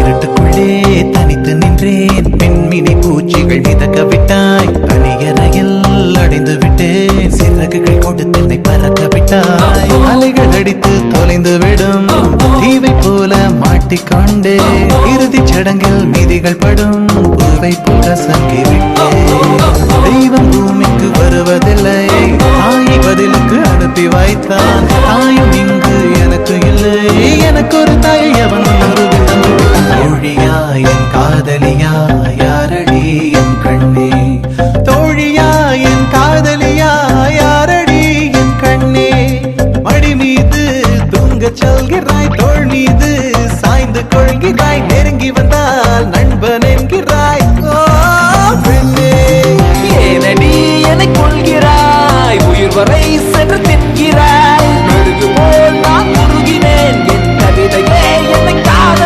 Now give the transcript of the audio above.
இருட்டுக்குள்ளே தனித்து நின்றேன், பெண்மினி பூச்சிகள் மிதக்க விட்டாய், அணியறையில் அடைந்து விட்டேன், சிறகுகள் கொடுத்து என்னை பறக்க விட்டாய், அலைகள் அடித்து தொலைந்து விடும் தீவை போல மாட்டிக்கொண்டே, இறுதி சடங்கில் மீதிகள் படும் பூவை போல சங்கி விட்டேன். தெய்வம் பூமிக்கு வருவதில்லை, தாயை பதிலுக்கு அனுப்பி வைத்தான், தாயும் இங்கு எனக்கு இல்லை, எனக்கு ஒரு தாயை அவன் தோழியா என் காதலியா யாரடி என் கண்ணே, தோழியா என் காதலியா யாரடி என் கண்ணே, மடி மீது தூங்கச் சொல்கிறாய், தோள் மீது சாய்ந்து கொள்கிறாய், நெருங்கி வந்தால் நன்றி